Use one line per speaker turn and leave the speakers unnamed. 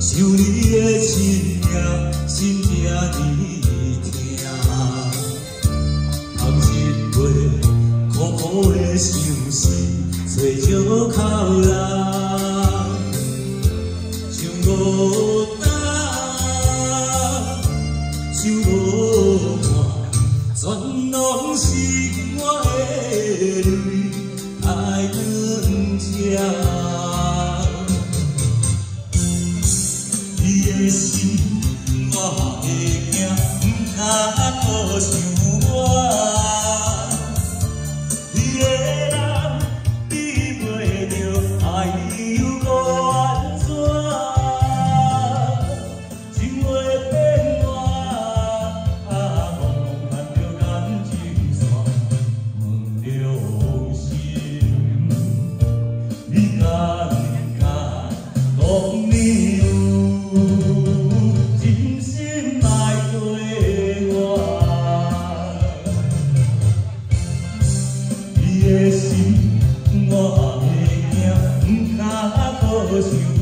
想你的心命，心痛你听。冬日过，苦苦的相思，找借口啦，想无干，想无看，全拢是我的泪，爱断这。 你的心，我会惊，不敢多想我。你的人比袂着爱你又搁安怎？情话变换，茫茫看着感情线，问着心，你敢讲你？ 我的命，不敢多想。